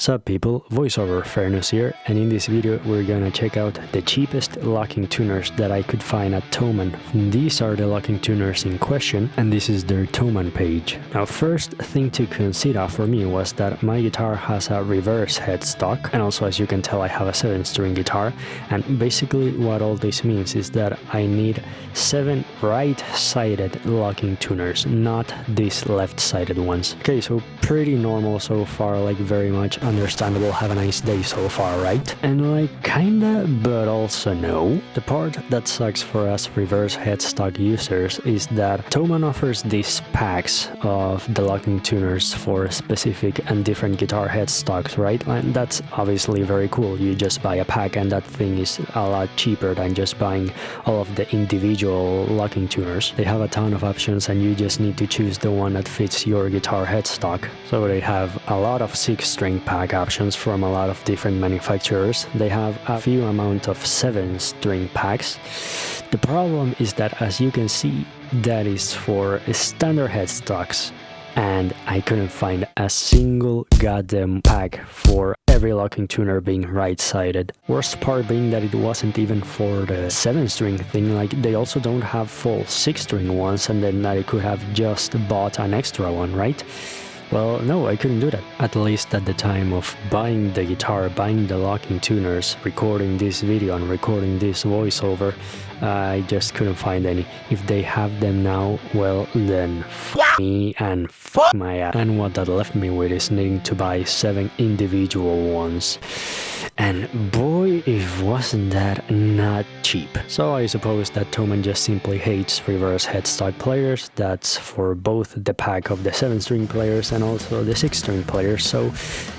What's up people, voiceover Fernus here, and in this video we're gonna check out the cheapest locking tuners that I could find at Thomann. These are the locking tuners in question, and this is their Thomann page. Now first thing to consider for me was that my guitar has a reverse headstock, and also as you can tell I have a 7-string guitar, and basically what all this means is that I need 7 right-sided locking tuners, not these left-sided ones. Okay, so pretty normal so far, like very much understandable. Have a nice day so far, right? And like kinda, but also no. The part that sucks for us reverse headstock users is that Thomann offers these packs of the locking tuners for specific and different guitar headstocks, right? And that's obviously very cool. You just buy a pack and that thing is a lot cheaper than just buying all of the individual locking tuners. They have a ton of options and you just need to choose the one that fits your guitar headstock. So they have a lot of 6-string pack options from a lot of different manufacturers. They have a few amount of 7-string packs. The problem is that, as you can see, that is for standard headstocks, and I couldn't find a single goddamn pack for every locking tuner being right-sided. Worst part being that it wasn't even for the 7-string thing, like they also don't have full 6-string ones, and then I could have just bought an extra one, right? Well, no, I couldn't do that. At least at the time of buying the guitar, buying the locking tuners, recording this video and recording this voiceover, I just couldn't find any. If they have them now, well then f me and f my ass. And what that left me with is needing to buy 7 individual ones. And boy, if wasn't that not cheap. So I suppose that Thomann just simply hates reverse headstock players. That's for both the pack of the 7-string players and also the 6-string players. So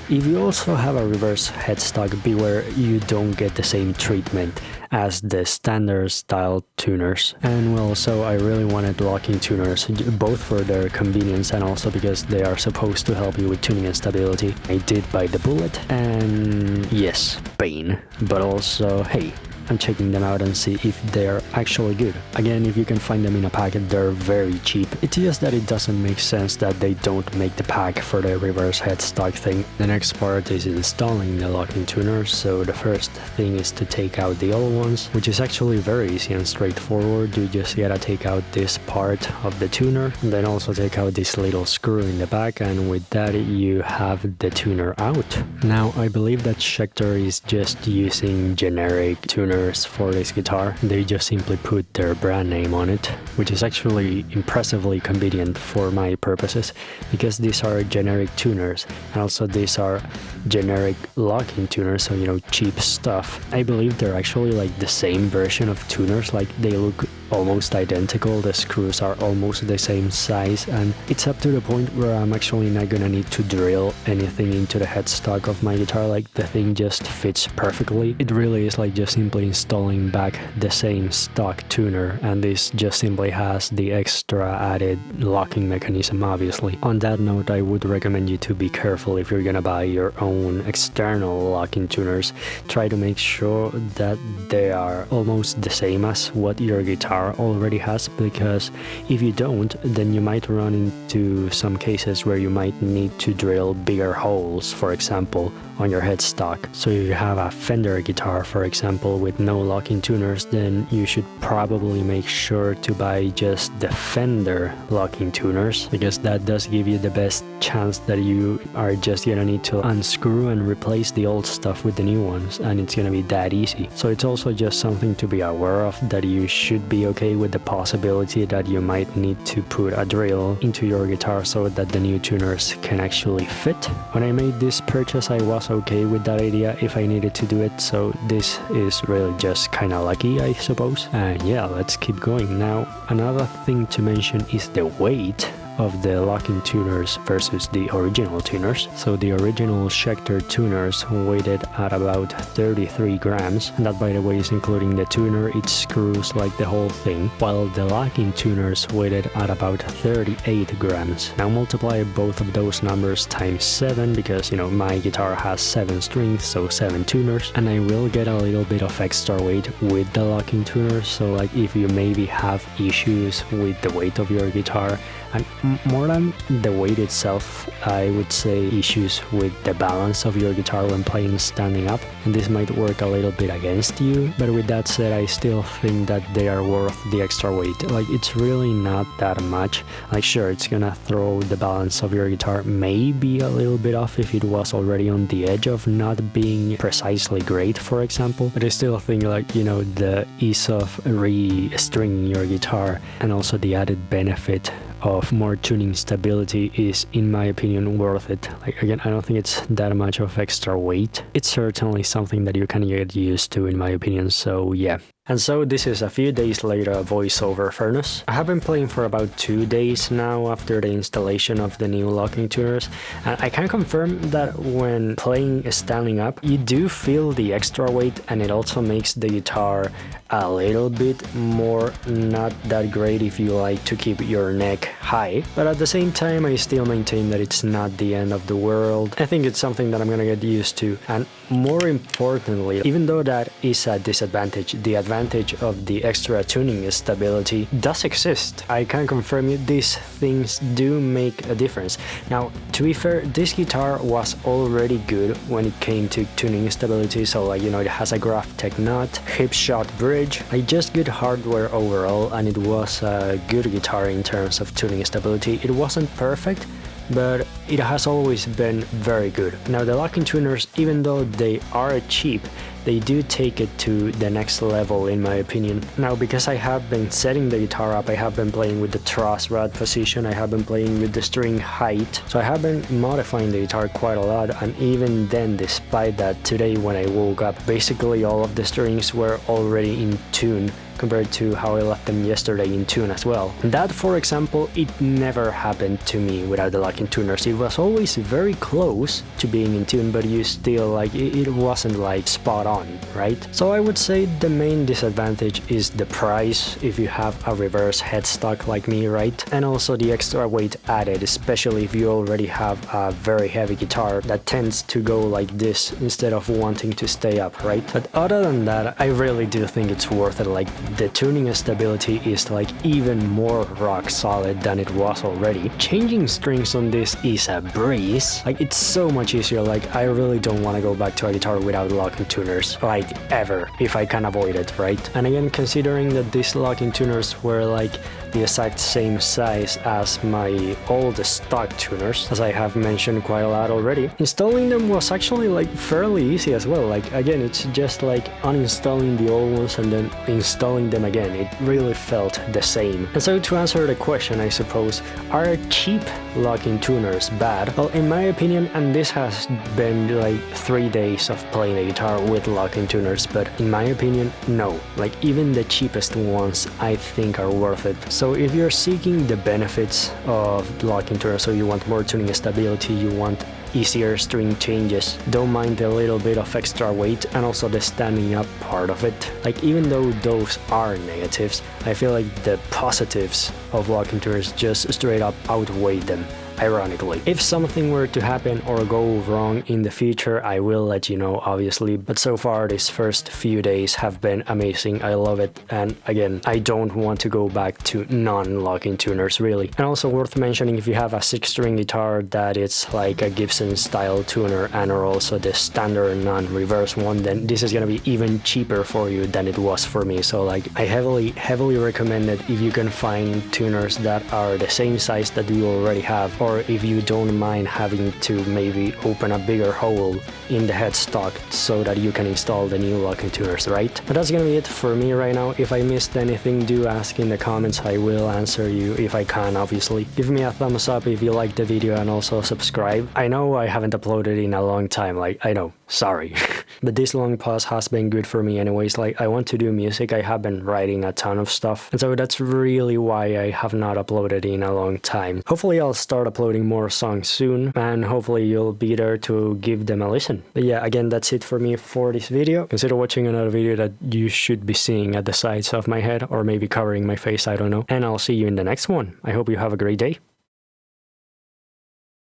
if you also have a reverse headstock, beware you don't get the same treatment as the standard style tuners. And well, so I really wanted locking tuners, both for their convenience and also because they are supposed to help you with tuning and stability. I did buy the Bullet, and yes, pain, but also hey, I'm checking them out and see if they're actually good. Again, if you can find them in a packet, they're very cheap. It's just that it doesn't make sense that they don't make the pack for the reverse headstock thing. The next part is installing the locking tuners. So the first thing is to take out the old ones, which is actually very easy and straightforward. You just gotta take out this part of the tuner, and then also take out this little screw in the back, and with that you have the tuner out. Now I believe that Schecter is just using generic tuners for this guitar. They just simply put their brand name on it, which is actually impressively convenient for my purposes, because these are generic tuners and also these are generic locking tuners, so you know, cheap stuff. I believe they're actually like the same version of tuners, like they look almost identical, the screws are almost the same size, and it's up to the point where I'm actually not gonna need to drill anything into the headstock of my guitar. Like the thing just fits perfectly. It really is like just simply installing back the same stock tuner, and this just simply has the extra added locking mechanism, obviously. On that note, I would recommend you to be careful if you're gonna buy your own external locking tuners. Try to make sure that they are almost the same as what your guitar already has, because if you don't, then you might run into some cases where you might need to drill bigger holes, for example, on your headstock. So if you have a Fender guitar, for example, with no locking tuners, then you should probably make sure to buy just the Fender locking tuners, because that does give you the best chance that you are just gonna need to unscrew and replace the old stuff with the new ones, and it's gonna be that easy. So it's also just something to be aware of, that you should be okay with the possibility that you might need to put a drill into your guitar so that the new tuners can actually fit. When I made this purchase, I was okay with that idea if I needed to do it, so this is really just kinda lucky, I suppose. And yeah, let's keep going. Now, another thing to mention is the weight of the locking tuners versus the original tuners. So the original Schecter tuners weighted at about 33 grams, and that by the way is including the tuner, its screws, like the whole thing, while the locking tuners weighted at about 38 grams. Now multiply both of those numbers times 7, because you know my guitar has 7 strings, so 7 tuners, and I will get a little bit of extra weight with the locking tuners. So like if you maybe have issues with the weight of your guitar And more than the weight itself, I would say issues with the balance of your guitar when playing standing up, and this might work a little bit against you, but with that said, I still think that they are worth the extra weight. Like, it's really not that much. Like, sure, it's gonna throw the balance of your guitar maybe a little bit off if it was already on the edge of not being precisely great, for example, but I still think, like, you know, the ease of re-stringing your guitar and also the added benefit of more tuning stability is, in my opinion, worth it. Like, again, I don't think it's that much of extra weight. It's certainly something that you can get used to, in my opinion, so yeah. And so this is a few days later voiceover Fernus. I have been playing for about 2 days now after the installation of the new locking tuners, and I can confirm that when playing standing up, you do feel the extra weight, and it also makes the guitar a little bit more not that great if you like to keep your neck high. But at the same time, I still maintain that it's not the end of the world. I think it's something that I'm gonna get used to, and more importantly, even though that is a disadvantage, the advantage of the extra tuning stability does exist. I can confirm you, these things do make a difference. Now, to be fair, this guitar was already good when it came to tuning stability, so, like, you know, it has a Graphtec nut, hip shot bridge, like, just good hardware overall, and it was a good guitar in terms of tuning stability. It wasn't perfect, but it has always been very good. Now, the locking tuners, even though they are cheap, they do take it to the next level, in my opinion. Now, because I have been setting the guitar up, I have been playing with the truss rod position, I have been playing with the string height, so I have been modifying the guitar quite a lot, and even then, despite that, today when I woke up, basically all of the strings were already in tune compared to how I left them yesterday in tune as well. That, for example, it never happened to me without the locking tuners. It was always very close to being in tune, but you still, like, it wasn't like spot on, right? So I would say the main disadvantage is the price if you have a reverse headstock like me, right? And also the extra weight added, especially if you already have a very heavy guitar that tends to go like this instead of wanting to stay up, right? But other than that, I really do think it's worth it. Like, the tuning stability is, like, even more rock solid than it was already. Changing strings on this is a breeze. Like, it's so much easier. Like, I really don't want to go back to a guitar without locking tuners, like, ever, if I can avoid it, right? And again, considering that these locking tuners were, like, the exact same size as my old stock tuners, as I have mentioned quite a lot already, installing them was actually, like, fairly easy as well. Like, again, it's just like uninstalling the old ones and then installing them again. It really felt the same. And so, to answer the question, I suppose, are cheap locking tuners bad? Well, in my opinion, and this has been like 3 days of playing the guitar with locking tuners, but in my opinion, no. Like, even the cheapest ones I think are worth it. So if you're seeking the benefits of locking tuners, so you want more tuning stability, you want easier string changes, don't mind a little bit of extra weight and also the standing up part of it. Like, even though those are negatives, I feel like the positives of locking tuners just straight up outweigh them, ironically. If something were to happen or go wrong in the future, I will let you know, obviously, but so far these first few days have been amazing. I love it, and again, I don't want to go back to non-locking tuners, really. And also worth mentioning, if you have a 6-string guitar that it's like a Gibson style tuner and or also the standard non-reverse one, then this is gonna be even cheaper for you than it was for me. So, like, I heavily recommend it if you can find tuners that are the same size that you already have, or if you don't mind having to maybe open a bigger hole in the headstock so that you can install the new locking tuners, right? But that's gonna be it for me right now. If I missed anything, do ask in the comments. I will answer you if I can, obviously. Give me a thumbs up if you liked the video and also subscribe. I know I haven't uploaded in a long time, like, I know, sorry. But this long pause has been good for me anyways. Like, I want to do music, I have been writing a ton of stuff, and so that's really why I have not uploaded in a long time. Hopefully I'll start uploading more songs soon, and hopefully you'll be there to give them a listen. But yeah, again, that's it for me for this video. Consider watching another video that you should be seeing at the sides of my head, or maybe covering my face, I don't know. And I'll see you in the next one. I hope you have a great day.